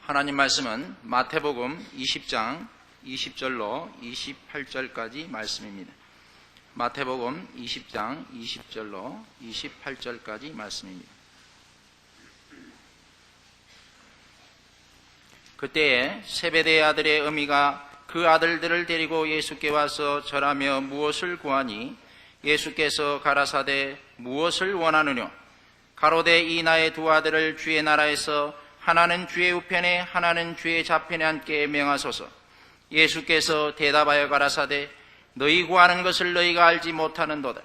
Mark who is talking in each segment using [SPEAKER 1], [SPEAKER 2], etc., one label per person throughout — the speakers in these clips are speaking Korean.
[SPEAKER 1] 하나님 말씀은 마태복음 20장 20절로 28절까지 말씀입니다. 마태복음 20장 20절로 28절까지 말씀입니다. 그때에 세베대의 아들의 어미가 그 아들들을 데리고 예수께 와서 절하며 무엇을 구하니 예수께서 가라사대 무엇을 원하느뇨? 가로되 이 나의 두 아들을 주의 나라에서 하나는 주의 우편에 하나는 주의 좌편에 앉게 명하소서. 예수께서 대답하여 가라사대 너희 구하는 것을 너희가 알지 못하는도다.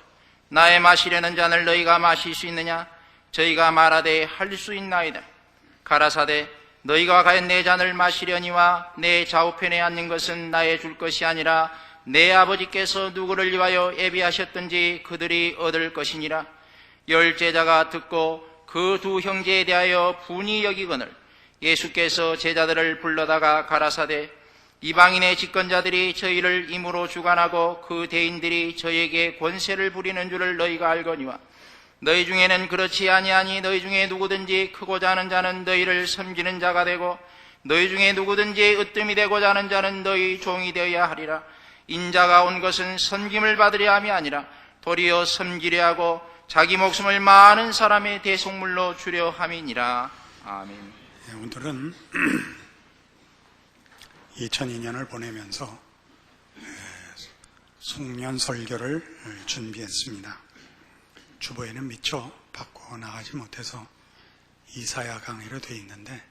[SPEAKER 1] 나의 마시려는 잔을 너희가 마실 수 있느냐? 저희가 말하되 할 수 있나이다. 가라사대 너희가 과연 내 잔을 마시려니와 내 좌우편에 앉는 것은 나의 줄 것이 아니라 내 아버지께서 누구를 위하여 예비하셨든지 그들이 얻을 것이니라. 열 제자가 듣고 그 두 형제에 대하여 분이 여기거늘 예수께서 제자들을 불러다가 가라사대 이방인의 집권자들이 저희를 임으로 주관하고 그 대인들이 저희에게 권세를 부리는 줄을 너희가 알거니와 너희 중에는 그렇지 아니하니 너희 중에 누구든지 크고자 하는 자는 너희를 섬기는 자가 되고 너희 중에 누구든지 으뜸이 되고자 하는 자는 너희 종이 되어야 하리라. 인자가 온 것은 섬김을 받으려 함이 아니라 도리어 섬기려 하고 자기 목숨을 많은 사람의 대속물로 주려 함이니라. 아멘.
[SPEAKER 2] 오늘은 2002년을 보내면서 송년 설교를 준비했습니다. 주보에는 미처 바꿔 나가지 못해서 이사야 강의로 되어 있는데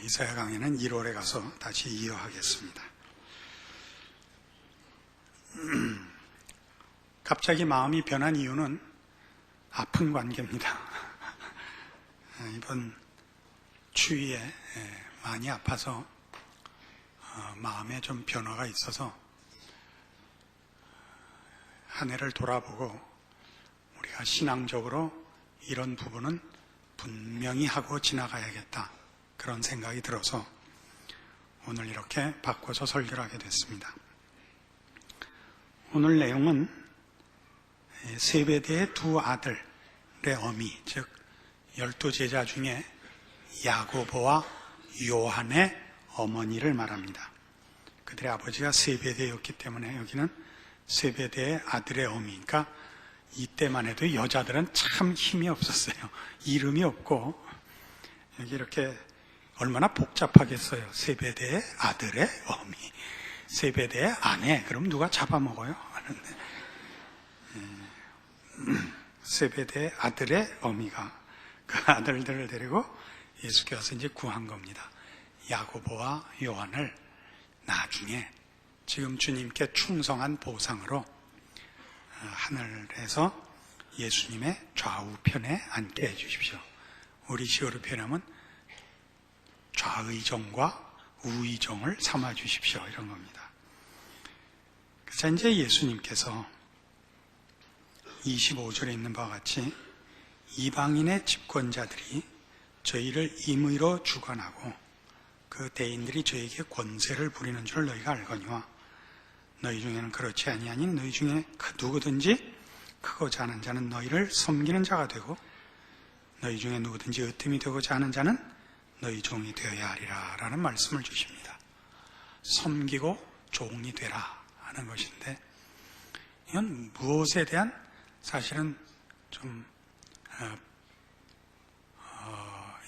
[SPEAKER 2] 이사야 강의는 1월에 가서 다시 이어하겠습니다. 갑자기 마음이 변한 이유는 아픈 관계입니다. 이번 추위에 많이 아파서 마음에 좀 변화가 있어서 한 해를 돌아보고 우리가 신앙적으로 이런 부분은 분명히 하고 지나가야겠다 그런 생각이 들어서 오늘 이렇게 바꿔서 설교를 하게 됐습니다. 오늘 내용은 세베대의 두 아들의 어미, 즉 12제자 중에 야고보와 요한의 어머니를 말합니다. 그들의 아버지가 세베대였기 때문에 여기는 세베대의 아들의 어미니까 이때만 해도 여자들은 참 힘이 없었어요. 이름이 없고 여기 이렇게 얼마나 복잡하겠어요. 세베대의 아들의 어미, 세베대의 아내, 그럼 누가 잡아먹어요? 하는데 세베대의 아들의 어미가 그 아들들을 데리고 예수께서 이제 구한 겁니다. 야고보와 요한을 나중에 지금 주님께 충성한 보상으로 하늘에서 예수님의 좌우편에 앉게 해주십시오. 우리 시어로 표현하면 좌의정과 우의정을 삼아주십시오 이런 겁니다. 그래서 이제 예수님께서 25절에 있는 바와 같이 이방인의 집권자들이 저희를 임의로 주관하고 그 대인들이 저에게 권세를 부리는 줄 너희가 알거니와 너희 중에는 그렇지 아니하니 너희 중에 그 누구든지 크고자 하는 자는 너희를 섬기는 자가 되고 너희 중에 누구든지 으뜸이 되고자 하는 자는 너희 종이 되어야 하리라 라는 말씀을 주십니다. 섬기고 종이 되라 하는 것인데 이건 무엇에 대한 사실은 좀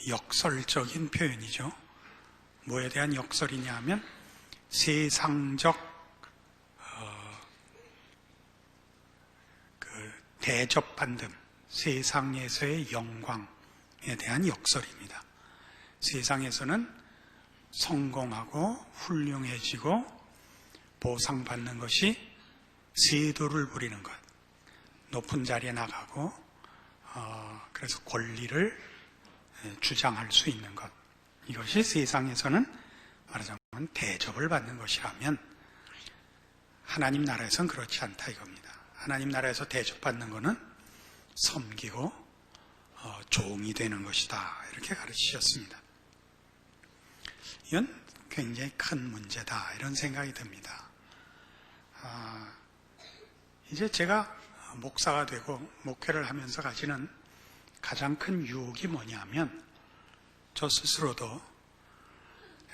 [SPEAKER 2] 역설적인 표현이죠. 뭐에 대한 역설이냐 하면 세상적 대접받는 세상에서의 영광에 대한 역설입니다. 세상에서는 성공하고 훌륭해지고 보상받는 것이 세도를 부리는 것, 높은 자리에 나가고 그래서 권리를 주장할 수 있는 것, 이것이 세상에서는 말하자면 대접을 받는 것이라면 하나님 나라에서는 그렇지 않다 이겁니다. 하나님 나라에서 대접받는 것은 섬기고 종이 되는 것이다 이렇게 가르치셨습니다. 이건 굉장히 큰 문제다 이런 생각이 듭니다. 이제 제가 목사가 되고 목회를 하면서 가지는 가장 큰 유혹이 뭐냐면 저 스스로도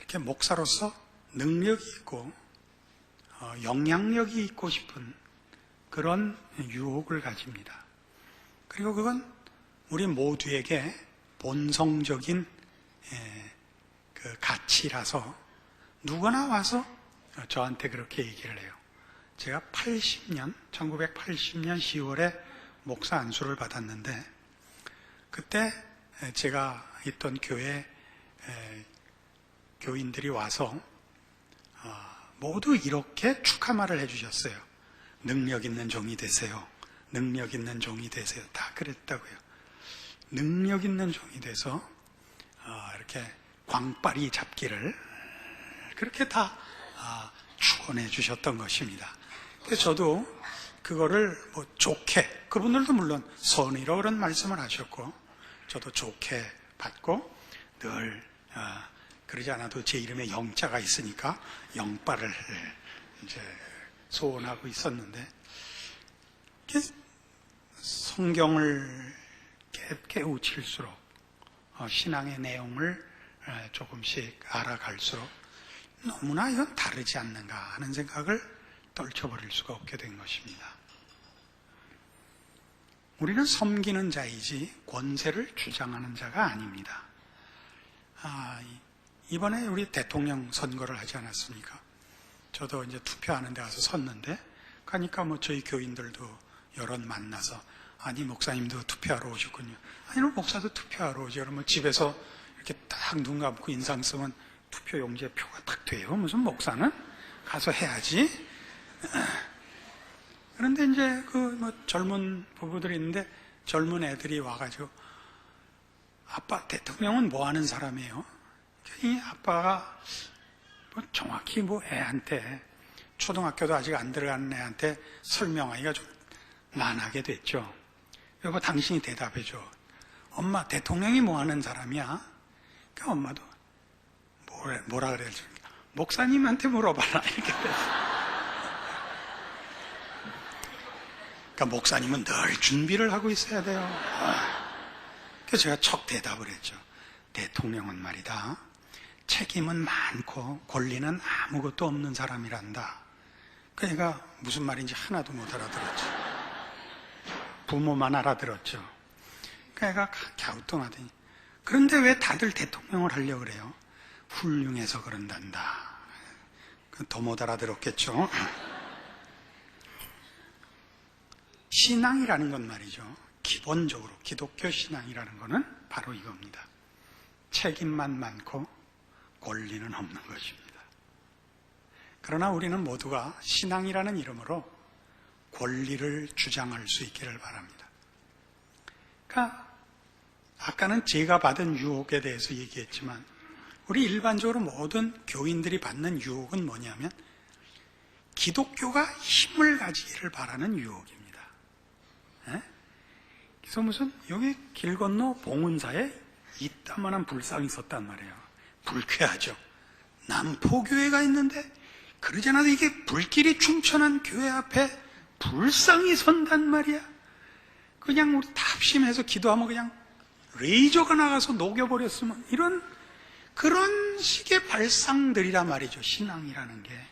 [SPEAKER 2] 이렇게 목사로서 능력이 있고 영향력이 있고 싶은 그런 유혹을 가집니다. 그리고 그건 우리 모두에게 본성적인 그 가치라서 누구나 와서 저한테 그렇게 얘기를 해요. 제가 1980년 10월에 목사 안수를 받았는데, 그때 제가 있던 교회 교인들이 와서 모두 이렇게 축하말을 해주셨어요. 능력 있는 종이 되세요. 능력 있는 종이 되세요. 다 그랬다고요. 능력 있는 종이 돼서 이렇게 광빨이 잡기를 그렇게 다 축원해 주셨던 것입니다. 그래서 저도 그거를 좋게, 그분들도 물론 선의로 그런 말씀을 하셨고 저도 좋게 받고 늘 그러지 않아도 제 이름에 영자가 있으니까 영빨을 이제 소원하고 있었는데, 성경을 깨우칠수록 신앙의 내용을 조금씩 알아갈수록 너무나 이건 다르지 않는가 하는 생각을 떨쳐버릴 수가 없게 된 것입니다. 우리는 섬기는 자이지 권세를 주장하는 자가 아닙니다. 이번에 우리 대통령 선거를 하지 않았습니까? 저도 이제 투표하는 데 가서 섰는데, 가니까 저희 교인들도 여럿 만나서, 아니 목사님도 투표하러 오셨군요. 아니 목사도 투표하러 오죠. 그러면 집에서 이렇게 딱 눈 감고 인상 쓰면 투표용지에 표가 딱 돼요. 무슨 목사는 가서 해야지. 그런데 이제 젊은 부부들이 있는데 젊은 애들이 와가지고, 아빠 대통령은 뭐 하는 사람이에요? 이 아빠가 정확히 애한테, 초등학교도 아직 안 들어가는 애한테 설명하기가 좀 난하게 됐죠. 그리고 당신이 대답해줘. 엄마, 대통령이 뭐 하는 사람이야? 그러니까 엄마도 뭐라 그래야지? 목사님한테 물어봐라. 이렇게 됐어. 그러니까 목사님은 늘 준비를 하고 있어야 돼요. 그래서 제가 척 대답을 했죠. 대통령은 말이다, 책임은 많고 권리는 아무것도 없는 사람이란다. 그러니까 무슨 말인지 하나도 못 알아들었죠. 부모만 알아들었죠. 그러니까 갸우뚱하더니, 그런데 왜 다들 대통령을 하려고 그래요? 훌륭해서 그런단다. 더 못 알아들었겠죠. 신앙이라는 건 말이죠, 기본적으로 기독교 신앙이라는 것은 바로 이겁니다. 책임만 많고 권리는 없는 것입니다. 그러나 우리는 모두가 신앙이라는 이름으로 권리를 주장할 수 있기를 바랍니다. 그러니까 아까는 제가 받은 유혹에 대해서 얘기했지만, 우리 일반적으로 모든 교인들이 받는 유혹은 뭐냐면 기독교가 힘을 가지기를 바라는 유혹입니다. 그래서 무슨 여기 길 건너 봉은사에 이따만한 불상이 있었단 말이에요. 불쾌하죠. 남포교회가 있는데 그러지 않아도 이게 불길이 충천한 교회 앞에 불상이 선단 말이야. 그냥 우리 답심해서 기도하면 그냥 레이저가 나가서 녹여버렸으면, 이런 그런 식의 발상들이란 말이죠, 신앙이라는 게.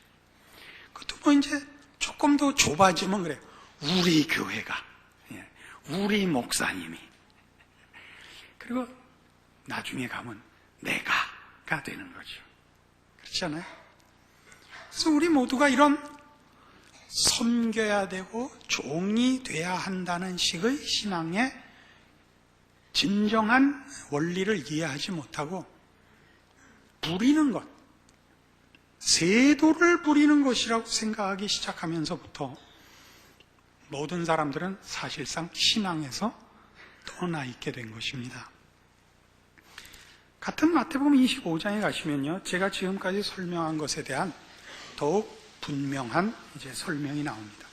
[SPEAKER 2] 그것도 이제 조금 더 좁아지면 그래요. 우리 교회가, 우리 목사님이, 그리고 나중에 가면 내가가 되는 거죠. 그렇잖아요. 그래서 우리 모두가 이런 섬겨야 되고 종이 돼야 한다는 식의 신앙의 진정한 원리를 이해하지 못하고 부리는 것, 세도를 부리는 것이라고 생각하기 시작하면서부터 모든 사람들은 사실상 신앙에서 떠나 있게 된 것입니다. 같은 마태복음 25장에 가시면요, 제가 지금까지 설명한 것에 대한 더욱 분명한 설명이 나옵니다.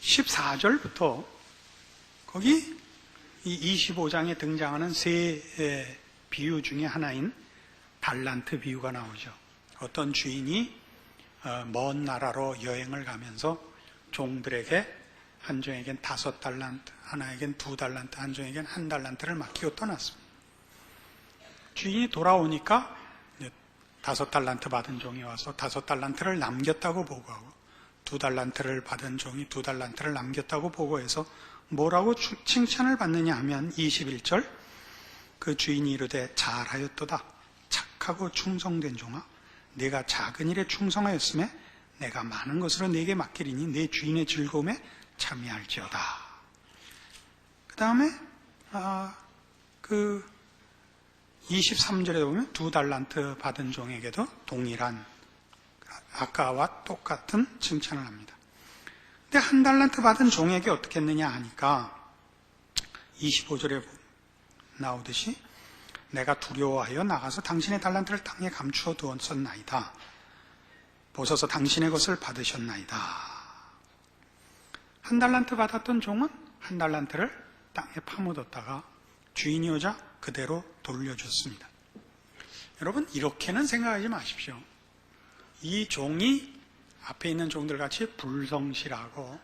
[SPEAKER 2] 14절부터 거기 이 25장에 등장하는 세 비유 중에 하나인 달란트 비유가 나오죠. 어떤 주인이 먼 나라로 여행을 가면서 종들에게, 한 종에겐 5달란트, 하나에겐 2달란트, 한 종에겐 1달란트를 맡기고 떠났습니다. 주인이 돌아오니까 5달란트 받은 종이 와서 5달란트를 남겼다고 보고하고 2달란트를 받은 종이 2달란트를 남겼다고 보고해서 뭐라고 칭찬을 받느냐 하면 21절 그 주인이 이르되 잘하였도다 착하고 충성된 종아 내가 작은 일에 충성하였음에 내가 많은 것으로 네게 맡기리니 내 주인의 즐거움에 참여할지어다. 그 다음에 그 23절에 보면 2달란트 받은 종에게도 동일한 아까와 똑같은 칭찬을 합니다. 근데 1달란트 받은 종에게 어떻게 했느냐 하니까 25절에 나오듯이 내가 두려워하여 나가서 당신의 달란트를 땅에 감추어 두었었나이다. 보소서 당신의 것을 받으셨나이다. 1달란트 받았던 종은 1달란트를 땅에 파묻었다가 주인이 오자 그대로 돌려줬습니다. 여러분 이렇게는 생각하지 마십시오. 이 종이 앞에 있는 종들 같이 불성실하고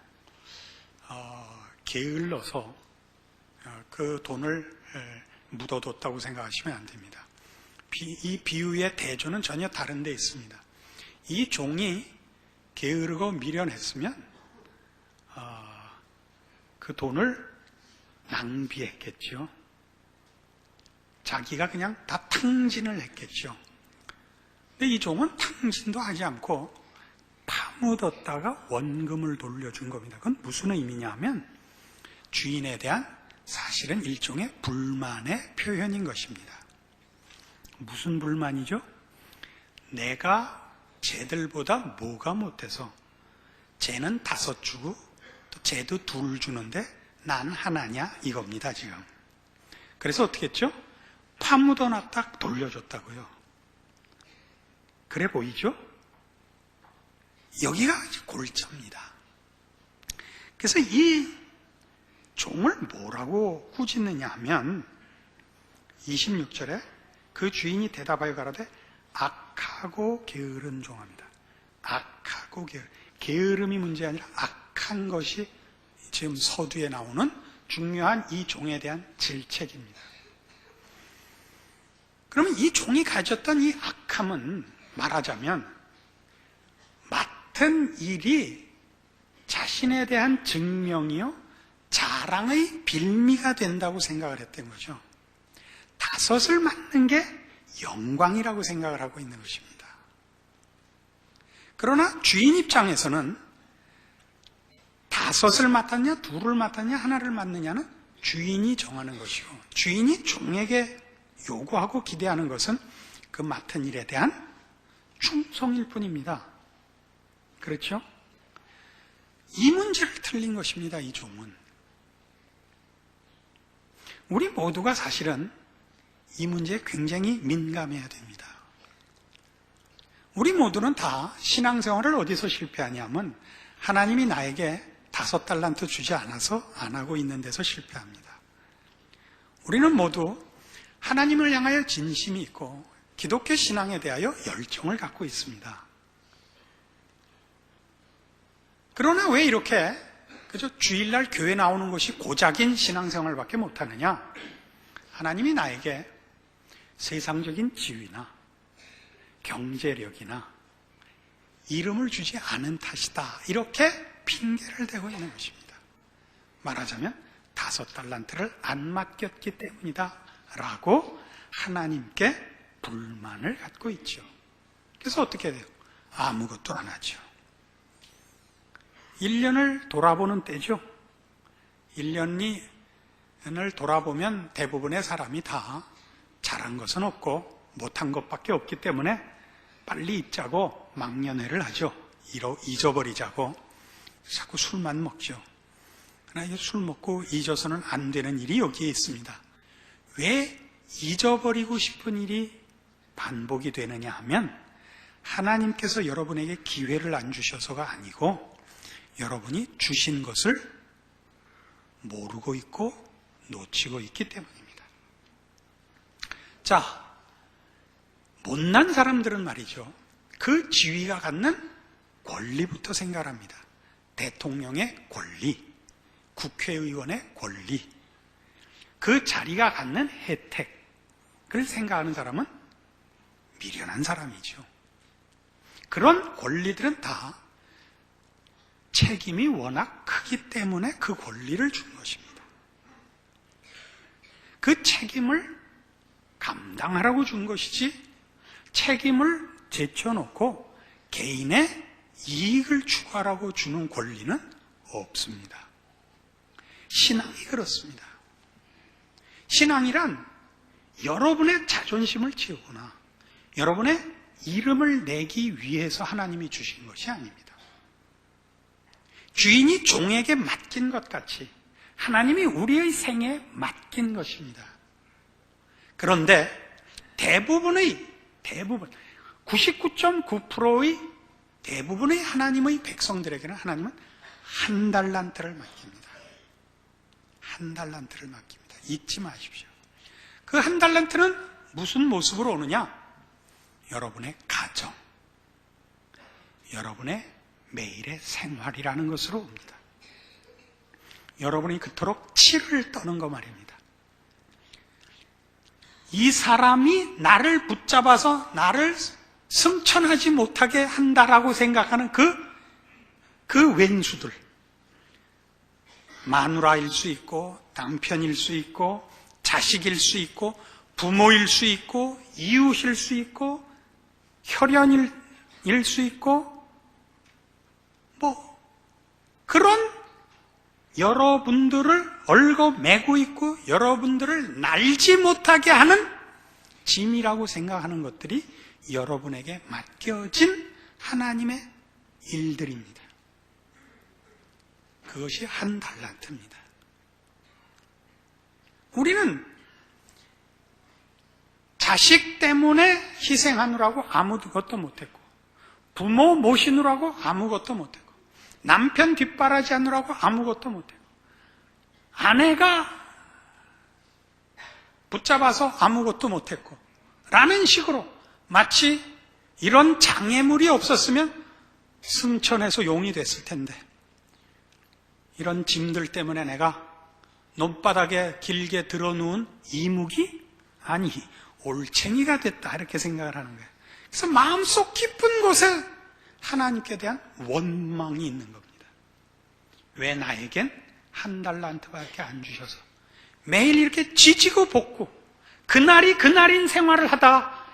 [SPEAKER 2] 게을러서 그 돈을 묻어뒀다고 생각하시면 안 됩니다. 이 비유의 대조는 전혀 다른 데 있습니다. 이 종이 게으르고 미련했으면 그 돈을 낭비했겠죠. 자기가 그냥 다 탕진을 했겠죠. 근데 이 종은 탕진도 하지 않고 파묻었다가 원금을 돌려준 겁니다. 그건 무슨 의미냐 하면 주인에 대한 사실은 일종의 불만의 표현인 것입니다. 무슨 불만이죠? 내가 쟤들보다 뭐가 못해서 쟤는 5 주고 또 쟤도 2 주는데 난 하나냐 이겁니다 지금. 그래서 어떻게 했죠? 파묻어놨다 돌려줬다고요. 그래 보이죠? 여기가 골자입니다. 그래서 이 종을 뭐라고 꾸짖느냐 하면 26절에 그 주인이 대답하여 가라되 악하고 게으른 종합니다. 악하고 게으름이 문제 아니라 악한 것이 지금 서두에 나오는 중요한 이 종에 대한 질책입니다. 그러면 이 종이 가졌던 이 악함은 말하자면 맡은 일이 자신에 대한 증명이요 자랑의 빌미가 된다고 생각을 했던 거죠. 5을 맡는 게 영광이라고 생각을 하고 있는 것입니다. 그러나 주인 입장에서는 5을 맡았냐 2를 맡았냐 하나를 맡느냐는 주인이 정하는 것이고 주인이 종에게 요구하고 기대하는 것은 그 맡은 일에 대한 충성일 뿐입니다. 그렇죠? 이 문제를 틀린 것입니다. 이 종은. 우리 모두가 사실은 이 문제에 굉장히 민감해야 됩니다. 우리 모두는 다 신앙생활을 어디서 실패하냐면 하나님이 나에게 5달란트 주지 않아서 안 하고 있는 데서 실패합니다. 우리는 모두 하나님을 향하여 진심이 있고 기독교 신앙에 대하여 열정을 갖고 있습니다. 그러나 왜 이렇게 그저 주일날 교회 나오는 것이 고작인 신앙생활밖에 못하느냐? 하나님이 나에게 세상적인 지위나 경제력이나 이름을 주지 않은 탓이다. 이렇게 핑계를 대고 있는 것입니다. 말하자면 5달란트를 안 맡겼기 때문이다 라고 하나님께 불만을 갖고 있죠. 그래서 어떻게 돼요? 아무것도 안 하죠. 1년을 돌아보는 때죠. 1년을 돌아보면 대부분의 사람이 다 잘한 것은 없고 못한 것밖에 없기 때문에 빨리 잊자고 망연회를 하죠. 잊어버리자고 자꾸 술만 먹죠. 그러나 술 먹고 잊어서는 안 되는 일이 여기에 있습니다. 왜 잊어버리고 싶은 일이 반복이 되느냐 하면 하나님께서 여러분에게 기회를 안 주셔서가 아니고 여러분이 주신 것을 모르고 있고 놓치고 있기 때문입니다. 자, 못난 사람들은 말이죠. 그 지위가 갖는 권리부터 생각합니다. 대통령의 권리, 국회의원의 권리, 그 자리가 갖는 혜택, 그걸 생각하는 사람은 미련한 사람이죠. 그런 권리들은 다 책임이 워낙 크기 때문에 그 권리를 준 것입니다. 그 책임을 감당하라고 준 것이지 책임을 제쳐놓고 개인의 이익을 추구하라고 주는 권리는 없습니다. 신앙이 그렇습니다. 신앙이란 여러분의 자존심을 채우거나 여러분의 이름을 내기 위해서 하나님이 주신 것이 아닙니다. 주인이 종에게 맡긴 것 같이 하나님이 우리의 생에 맡긴 것입니다. 그런데 대부분 99.9%의 대부분의 하나님의 백성들에게는 하나님은 한 달란트를 맡깁니다. 한 달란트를 맡깁니다. 잊지 마십시오. 그 한 달란트는 무슨 모습으로 오느냐? 여러분의 가정, 여러분의 매일의 생활이라는 것으로 옵니다. 여러분이 그토록 치를 떠는 거 말입니다. 이 사람이 나를 붙잡아서 나를 승천하지 못하게 한다라고 생각하는 그 왼수들, 마누라일 수 있고 남편일 수 있고 자식일 수 있고 부모일 수 있고 이웃일 수 있고 혈연일 수 있고 그런 여러분들을 얽어매고 있고 여러분들을 날지 못하게 하는 짐이라고 생각하는 것들이 여러분에게 맡겨진 하나님의 일들입니다. 그것이 한 달란트입니다. 우리는 자식 때문에 희생하느라고 아무것도 못했고 부모 모시느라고 아무것도 못했고 남편 뒷바라지 하느라고 아무것도 못했고 아내가 붙잡아서 아무것도 못했고 라는 식으로 마치 이런 장애물이 없었으면 승천해서 용이 됐을 텐데 이런 짐들 때문에 내가 논바닥에 길게 들어누운 이묵이 아니 올챙이가 됐다 이렇게 생각을 하는 거예요. 그래서 마음속 깊은 곳에 하나님께 대한 원망이 있는 겁니다. 왜 나에겐 한 달란트밖에 안 주셔서 매일 이렇게 지지고 볶고 그날이 그날인 생활을 하다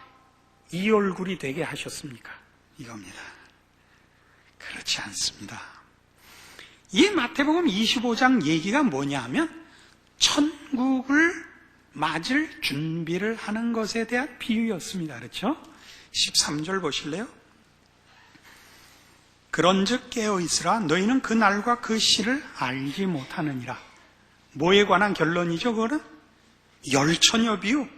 [SPEAKER 2] 이 얼굴이 되게 하셨습니까? 이겁니다. 그렇지 않습니다. 이 마태복음 25장 얘기가 뭐냐 하면 천국을 맞을 준비를 하는 것에 대한 비유였습니다. 그렇죠? 13절 보실래요? 그런즉 깨어있으라 너희는 그 날과 그 시를 알지 못하느니라. 뭐에 관한 결론이죠? 그거는 열처녀 비유.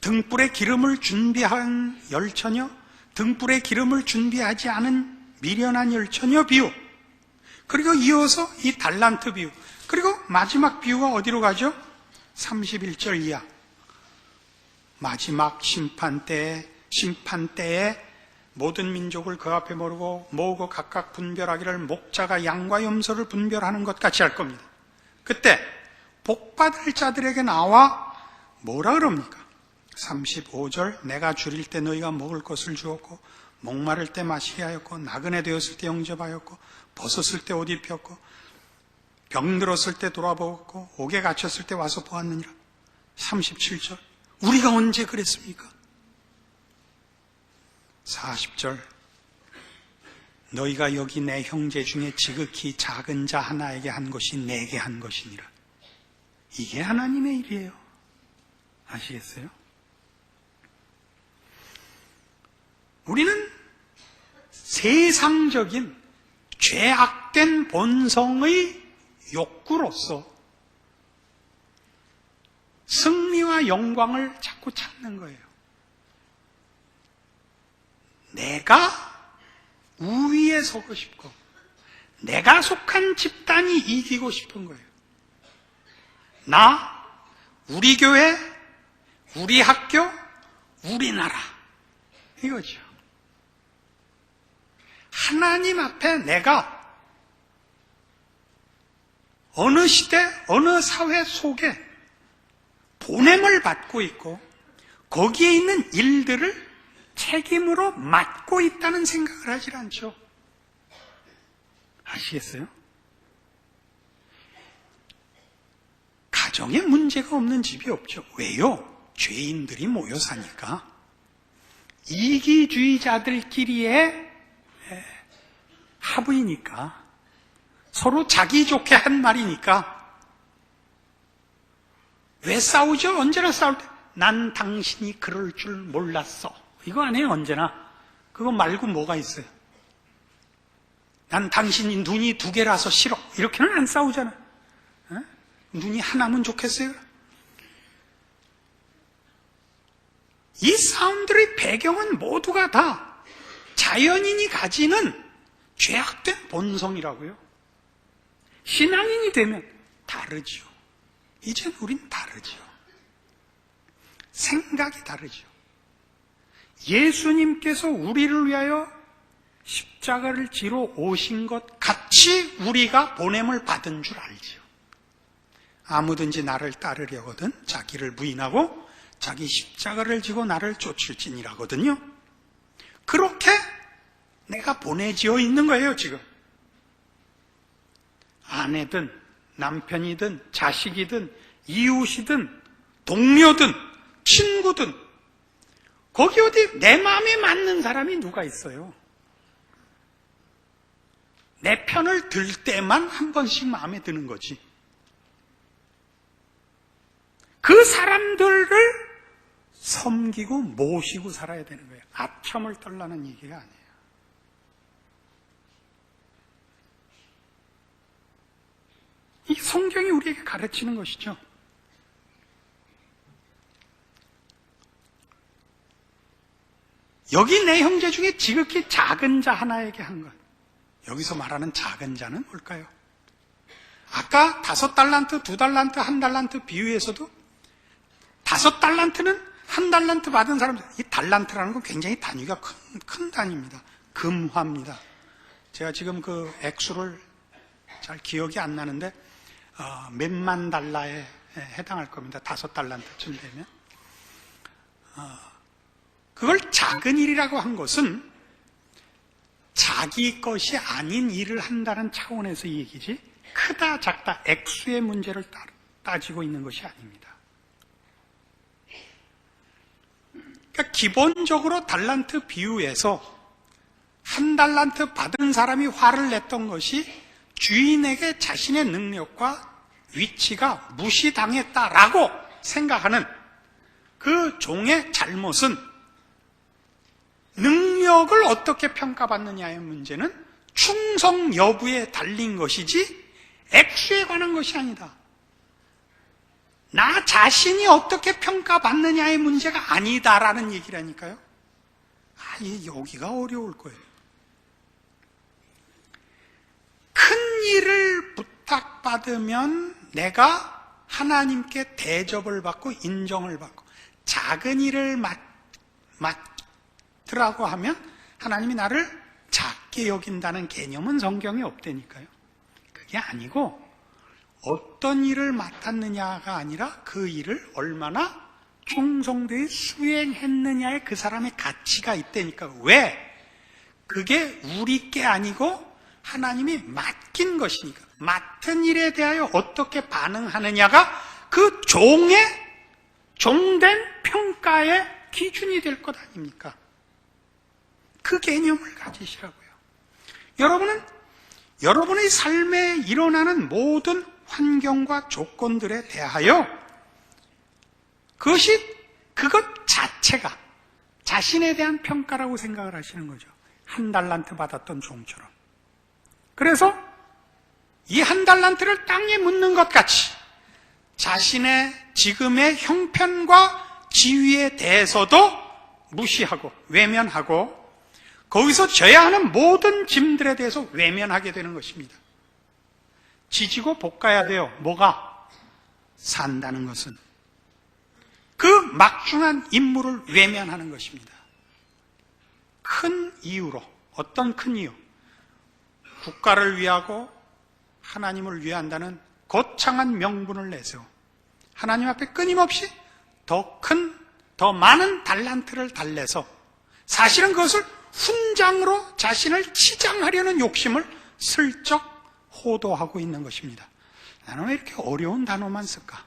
[SPEAKER 2] 등불에 기름을 준비한 열처녀, 등불에 기름을 준비하지 않은 미련한 열처녀 비유. 그리고 이어서 이 달란트 비유. 그리고 마지막 비유가 어디로 가죠? 31절 이하. 마지막 심판때에 모든 민족을 그 앞에 모으고 각각 분별하기를 목자가 양과 염소를 분별하는 것 같이 할 겁니다. 그때 복받을 자들에게 나와 뭐라 그럽니까? 35절 내가 줄일 때 너희가 먹을 것을 주었고 목마를 때 마시게 하였고 나그네 되었을 때 영접하였고 벗었을 때 옷 입혔고 병들었을 때 돌아보았고 옥에 갇혔을 때 와서 보았느니라. 37절 우리가 언제 그랬습니까? 40절 너희가 여기 내 형제 중에 지극히 작은 자 하나에게 한 것이 내게 한 것이니라. 이게 하나님의 일이에요. 아시겠어요? 우리는 세상적인 죄악된 본성의 욕구로서 승리와 영광을 자꾸 찾는 거예요. 내가 우위에 서고 싶고 내가 속한 집단이 이기고 싶은 거예요. 나, 우리 교회, 우리 학교, 우리나라 이거죠. 하나님 앞에 내가 어느 시대, 어느 사회 속에 보냄을 받고 있고 거기에 있는 일들을 책임으로 맡고 있다는 생각을 하질 않죠. 아시겠어요? 가정에 문제가 없는 집이 없죠. 왜요? 죄인들이 모여 사니까. 이기주의자들끼리의 합의니까. 서로 자기 좋게 한 말이니까. 왜 싸우죠? 언제나 싸울 때 난 당신이 그럴 줄 몰랐어. 이거 아니에요, 언제나. 그거 말고 뭐가 있어요? 난 당신이 눈이 2개라서 싫어. 이렇게는 안 싸우잖아. 눈이 하나면 좋겠어요? 이 싸움들의 배경은 모두가 다 자연인이 가지는 죄악된 본성이라고요. 신앙인이 되면 다르지요. 이젠 우린 다르지요. 생각이 다르죠. 예수님께서 우리를 위하여 십자가를 지러 오신 것 같이 우리가 보냄을 받은 줄 알지요. 아무든지 나를 따르려거든 자기를 부인하고 자기 십자가를 지고 나를 쫓을지니라거든요. 그렇게 내가 보내지어 있는 거예요, 지금. 아내든 남편이든 자식이든 이웃이든 동료든 친구든 거기 어디 내 마음에 맞는 사람이 누가 있어요? 내 편을 들 때만 한 번씩 마음에 드는 거지. 그 사람들을 섬기고 모시고 살아야 되는 거예요. 아첨을 떨라는 얘기가 아니에요. 이 성경이 우리에게 가르치는 것이죠. 여기 내 형제 중에 지극히 작은 자 하나에게 한 것. 여기서 말하는 작은 자는 뭘까요? 아까 5달란트, 2달란트, 1달란트 비유에서도 5달란트는 1달란트 받은 사람들, 이 달란트라는 건 굉장히 단위가 큰 단위입니다. 금화입니다. 제가 지금 그 액수를 잘 기억이 안 나는데 몇만 달러에 해당할 겁니다. 5달란트쯤 되면. 그걸 작은 일이라고 한 것은 자기 것이 아닌 일을 한다는 차원에서 이 얘기지, 크다 작다 액수의 문제를 따지고 있는 것이 아닙니다. 그러니까 기본적으로 달란트 비유에서 1달란트 받은 사람이 화를 냈던 것이 주인에게 자신의 능력과 위치가 무시당했다라고 생각하는 그 종의 잘못은 능력을 어떻게 평가받느냐의 문제는 충성 여부에 달린 것이지 액수에 관한 것이 아니다. 나 자신이 어떻게 평가받느냐의 문제가 아니다라는 얘기라니까요. 여기가 어려울 거예요. 큰 일을 부탁받으면 내가 하나님께 대접을 받고 인정을 받고, 작은 일을 맡으라고 하면 하나님이 나를 작게 여긴다는 개념은 성경에 없다니까요. 그게 아니고 어떤 일을 맡았느냐가 아니라 그 일을 얼마나 충성되이 수행했느냐에 그 사람의 가치가 있다니까. 왜? 그게 우리 게 아니고 하나님이 맡긴 것이니까. 맡은 일에 대하여 어떻게 반응하느냐가 그 종된 평가의 기준이 될 것 아닙니까? 그 개념을 가지시라고요. 여러분은 여러분의 삶에 일어나는 모든 환경과 조건들에 대하여 그것 자체가 자신에 대한 평가라고 생각을 하시는 거죠. 1달란트 받았던 종처럼. 그래서 이 1달란트를 땅에 묻는 것 같이 자신의 지금의 형편과 지위에 대해서도 무시하고 외면하고 거기서 져야 하는 모든 짐들에 대해서 외면하게 되는 것입니다. 지지고 볶아야 돼요. 뭐가? 산다는 것은. 그 막중한 임무를 외면하는 것입니다. 큰 이유로. 어떤 큰 이유? 국가를 위하고 하나님을 위한다는 거창한 명분을 내세워 하나님 앞에 끊임없이 더 큰, 더 많은 달란트를 달래서 사실은 그것을 훈장으로 자신을 치장하려는 욕심을 슬쩍 호도하고 있는 것입니다. 나는 왜 이렇게 어려운 단어만 쓸까?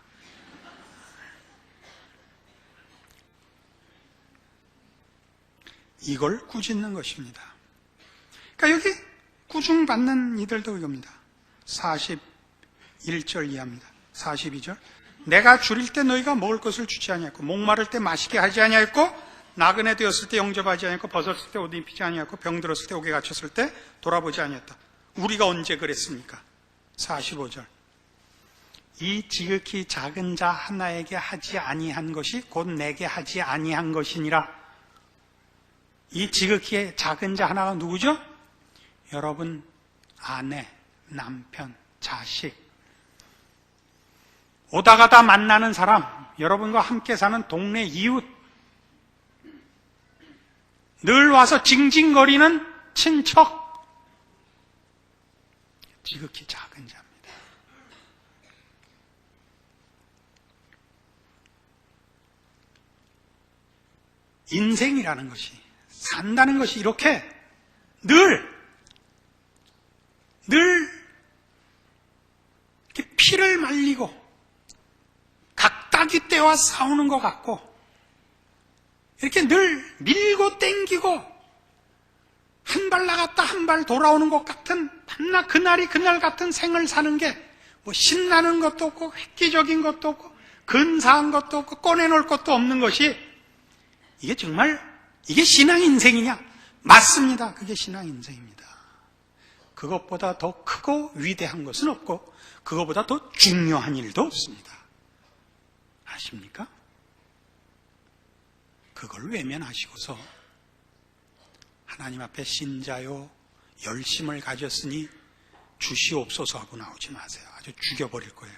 [SPEAKER 2] 이걸 꾸짖는 것입니다. 그러니까 여기 꾸중받는 이들도 이겁니다. 41절 이하입니다. 42절. 내가 줄일 때 너희가 먹을 것을 주지 아니하였고 목마를 때 마시게 하지 아니하였고 나그네 되었을 때 영접하지 아니하였고 벗었을 때 옷 입히지 아니하였고 병들었을 때 옥에 갇혔을 때 돌아보지 아니하였다. 우리가 언제 그랬습니까? 45절. 이 지극히 작은 자 하나에게 하지 아니한 것이 곧 내게 하지 아니한 것이니라. 이 지극히 작은 자 하나가 누구죠? 여러분 아내, 남편, 자식, 오다 가다 만나는 사람, 여러분과 함께 사는 동네 이웃, 늘 와서 징징거리는 친척, 지극히 작은 자입니다. 인생이라는 것이, 산다는 것이 이렇게 늘 이렇게 피를 말리고 각다기 떼와 싸우는 것 같고 이렇게 늘 밀고 땡기고 한 발 나갔다 한 발 돌아오는 것 같은 밤낮 그날이 그날 같은 생을 사는 게 뭐 신나는 것도 없고 획기적인 것도 없고 근사한 것도 없고 꺼내놓을 것도 없는 것이 이게 정말 이게 신앙 인생이냐? 맞습니다. 그게 신앙 인생입니다. 그것보다 더 크고 위대한 것은 없고 그것보다 더 중요한 일도 없습니다. 아십니까? 그걸 외면하시고서 하나님 앞에 신자요 열심을 가졌으니 주시옵소서 하고 나오지 마세요. 아주 죽여버릴 거예요.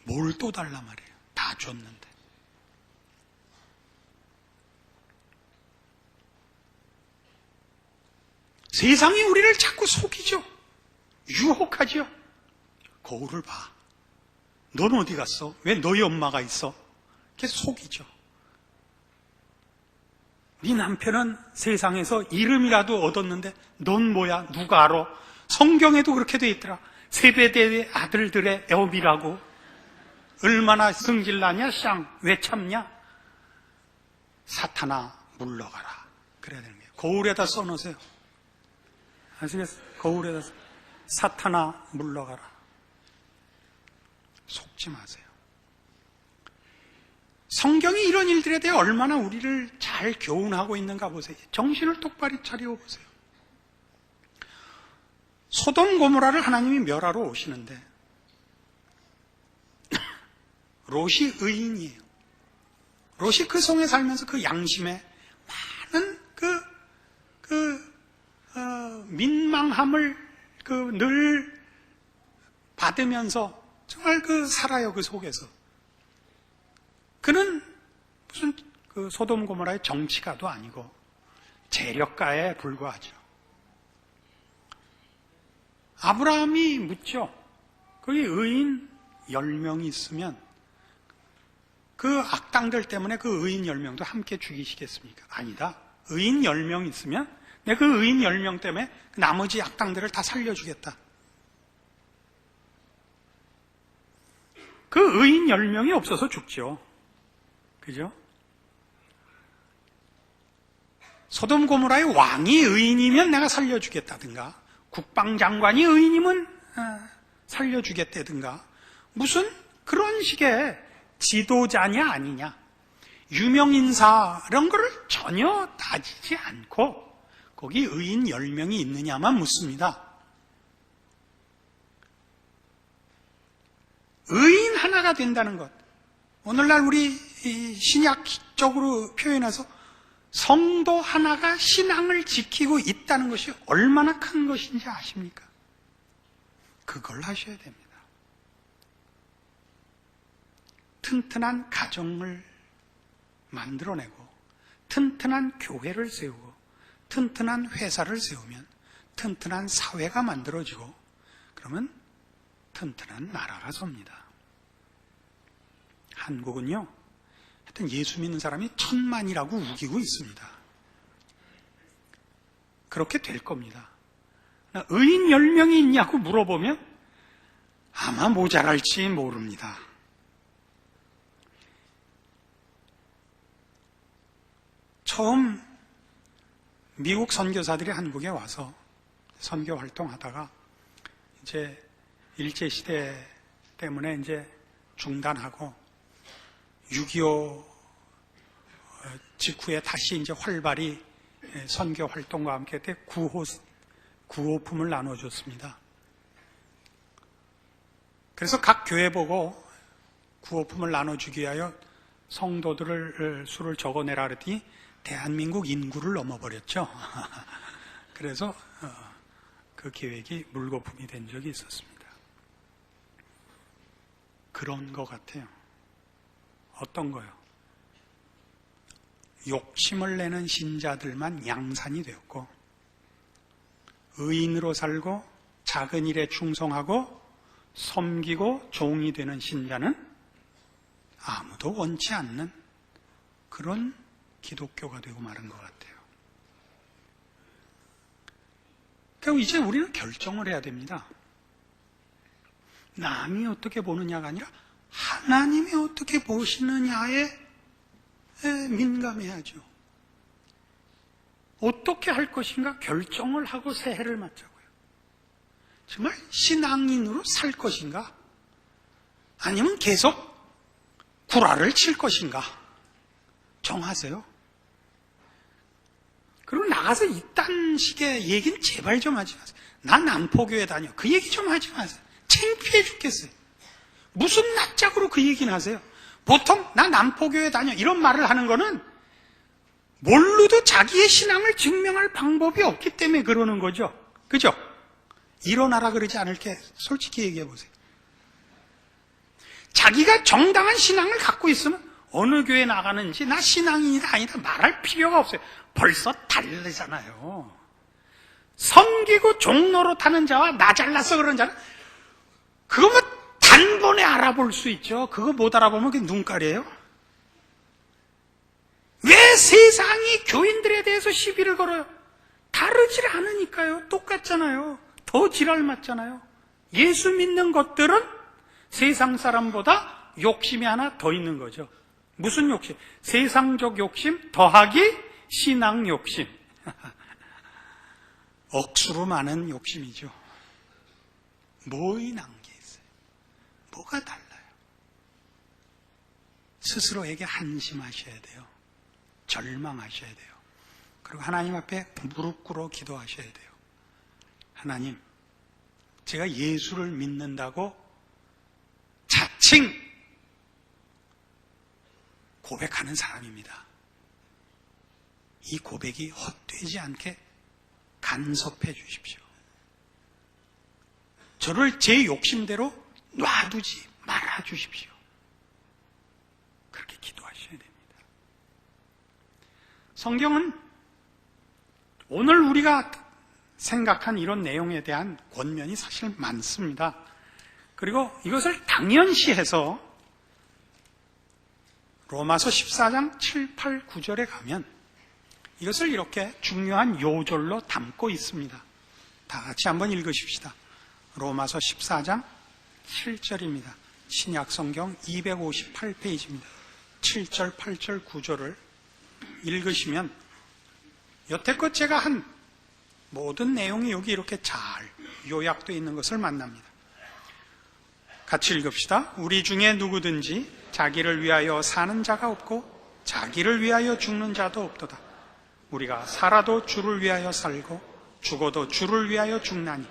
[SPEAKER 2] 뭘 또 달라 말이에요. 다 줬는데. 세상이 우리를 자꾸 속이죠. 유혹하죠. 거울을 봐. 넌 어디 갔어? 왜 너희 엄마가 있어? 이렇게 속이죠. 네 남편은 세상에서 이름이라도 얻었는데 넌 뭐야? 누가 알아? 성경에도 그렇게 돼 있더라. 세베대의 아들들의 애업이라고. 얼마나 승질나냐? 왜 참냐? 사탄아 물러가라. 그래야 되는 거예요. 거울에다 써놓으세요. 아시겠어요? 거울에다 사탄아 물러가라. 속지 마세요. 성경이 이런 일들에 대해 얼마나 우리를 잘 교훈하고 있는가 보세요. 정신을 똑바로 차리고 보세요. 소돔 고모라를 하나님이 멸하러 오시는데 롯이 의인이에요. 롯이 그 성에 살면서 그 양심에 많은 민망함을 늘 받으면서 정말 살아요. 그 속에서. 그는 무슨 소돔 고모라의 정치가도 아니고 재력가에 불과하죠. 아브라함이 묻죠. 거기 의인 10명이 있으면 그 악당들 때문에 그 의인 10명도 함께 죽이시겠습니까? 아니다. 의인 10명 있으면 내가 그 의인 10명 때문에 나머지 악당들을 다 살려주겠다. 그 의인 10명이 없어서 죽죠. 그죠? 소돔 고모라의 왕이 의인이면 내가 살려주겠다든가 국방장관이 의인이면 살려주겠다든가 무슨 그런 식의 지도자냐 아니냐 유명인사 이런 거를 전혀 따지지 않고 거기 의인 10명이 있느냐만 묻습니다. 의인 하나가 된다는 것. 오늘날 우리 신약적으로 표현해서 성도 하나가 신앙을 지키고 있다는 것이 얼마나 큰 것인지 아십니까? 그걸 하셔야 됩니다. 튼튼한 가정을 만들어내고 튼튼한 교회를 세우고 튼튼한 회사를 세우면 튼튼한 사회가 만들어지고 그러면 튼튼한 나라가 섭니다. 한국은요, 하여튼 예수 믿는 사람이 1000만이라고 우기고 있습니다. 그렇게 될 겁니다. 의인 10명이 있냐고 물어보면 아마 모자랄지 모릅니다. 처음 미국 선교사들이 한국에 와서 선교 활동하다가 이제 일제시대 때문에 이제 중단하고 6.25 직후에 다시 이제 활발히 선교 활동과 함께 때 구호품을 나눠줬습니다. 그래서 각 교회 보고 구호품을 나눠주기 위하여 성도들을 수를 적어내라 그랬더니 대한민국 인구를 넘어버렸죠. 그래서 그 계획이 물거품이 된 적이 있었습니다. 그런 것 같아요. 어떤 거요? 욕심을 내는 신자들만 양산이 되었고, 의인으로 살고 작은 일에 충성하고 섬기고 종이 되는 신자는 아무도 원치 않는 그런 기독교가 되고 마른 것 같아요. 그러니까 이제 우리는 결정을 해야 됩니다. 남이 어떻게 보느냐가 아니라 하나님이 어떻게 보시느냐에 민감해야죠. 어떻게 할 것인가 결정을 하고 새해를 맞자고요. 정말 신앙인으로 살 것인가? 아니면 계속 구라를 칠 것인가? 정하세요. 그리고 나가서 이딴 식의 얘기는 제발 좀 하지 마세요. 난 남포교회 다녀. 그 얘기 좀 하지 마세요. 창피해 죽겠어요. 무슨 낯짝으로 그 얘기는 하세요? 보통 나 남포교회 다녀 이런 말을 하는 거는 뭘로도 자기의 신앙을 증명할 방법이 없기 때문에 그러는 거죠. 그죠? 일어나라 그러지 않을 게 솔직히 얘기해 보세요. 자기가 정당한 신앙을 갖고 있으면 어느 교회 나가는지 나 신앙인이다 아니다 말할 필요가 없어요. 벌써 다르잖아요. 섬기고 종로로 타는 자와 나 잘나서 그런 자는 그거 뭐 단번에 알아볼 수 있죠. 그거 못 알아보면 그게 눈깔이에요. 왜 세상이 교인들에 대해서 시비를 걸어요? 다르질 않으니까요. 똑같잖아요. 더 지랄 맞잖아요. 예수 믿는 것들은 세상 사람보다 욕심이 하나 더 있는 거죠. 무슨 욕심? 세상적 욕심 더하기 신앙 욕심. 억수로 많은 욕심이죠. 뭐이 남게 있어요? 뭐가 달라요? 스스로에게 한심하셔야 돼요. 절망하셔야 돼요. 그리고 하나님 앞에 무릎 꿇어 기도하셔야 돼요. 하나님, 제가 예수를 믿는다고 자칭 고백하는 사람입니다. 이 고백이 헛되지 않게 간섭해 주십시오. 저를 제 욕심대로 놔두지 말아 주십시오. 그렇게 기도하셔야 됩니다. 성경은 오늘 우리가 생각한 이런 내용에 대한 권면이 사실 많습니다. 그리고 이것을 당연시해서 로마서 14장 7, 8, 9절에 가면 이것을 이렇게 중요한 요절로 담고 있습니다. 다 같이 한번 읽으십시다. 로마서 14장 7절입니다. 신약성경 258페이지입니다. 7절, 8절, 9절을 읽으시면 여태껏 제가 한 모든 내용이 여기 이렇게 잘 요약되어 있는 것을 만납니다. 같이 읽읍시다. 우리 중에 누구든지 자기를 위하여 사는 자가 없고 자기를 위하여 죽는 자도 없도다. 우리가 살아도 주를 위하여 살고 죽어도 주를 위하여 죽나니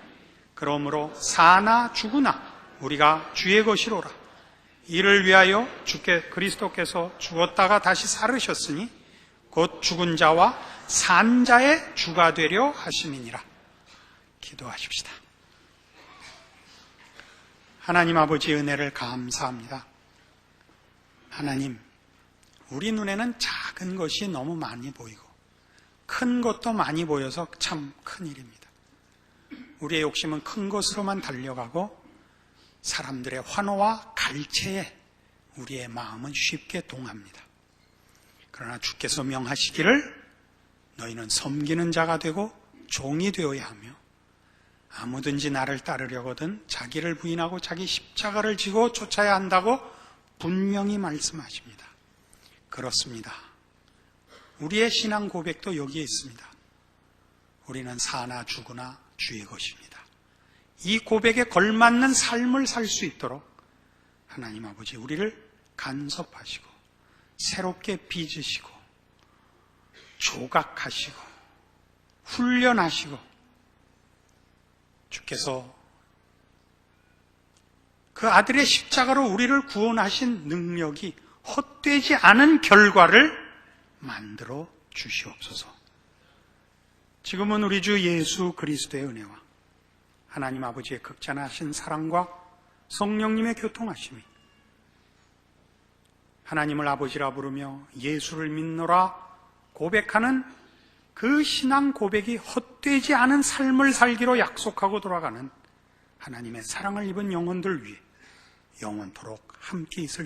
[SPEAKER 2] 그러므로 사나 죽으나 우리가 주의 것이로라. 이를 위하여 주께 그리스도께서 죽었다가 다시 살으셨으니 곧 죽은 자와 산 자의 주가 되려 하심이니라. 기도하십시다. 하나님 아버지 은혜를 감사합니다. 하나님, 우리 눈에는 작은 것이 너무 많이 보이고 큰 것도 많이 보여서 참 큰일입니다. 우리의 욕심은 큰 것으로만 달려가고 사람들의 환호와 갈채에 우리의 마음은 쉽게 동합니다. 그러나 주께서 명하시기를 너희는 섬기는 자가 되고 종이 되어야 하며 아무든지 나를 따르려거든 자기를 부인하고 자기 십자가를 지고 쫓아야 한다고 분명히 말씀하십니다. 그렇습니다. 우리의 신앙 고백도 여기에 있습니다. 우리는 사나 죽으나 주의 것입니다. 이 고백에 걸맞는 삶을 살 수 있도록 하나님 아버지 우리를 간섭하시고 새롭게 빚으시고 조각하시고 훈련하시고 주께서 그 아들의 십자가로 우리를 구원하신 능력이 헛되지 않은 결과를 만들어 주시옵소서. 지금은 우리 주 예수 그리스도의 은혜와 하나님 아버지의 극찬하신 사랑과 성령님의 교통하심이 하나님을 아버지라 부르며 예수를 믿노라 고백하는 그 신앙 고백이 헛되지 않은 삶을 살기로 약속하고 돌아가는 하나님의 사랑을 입은 영혼들 위해 영원토록 함께 있을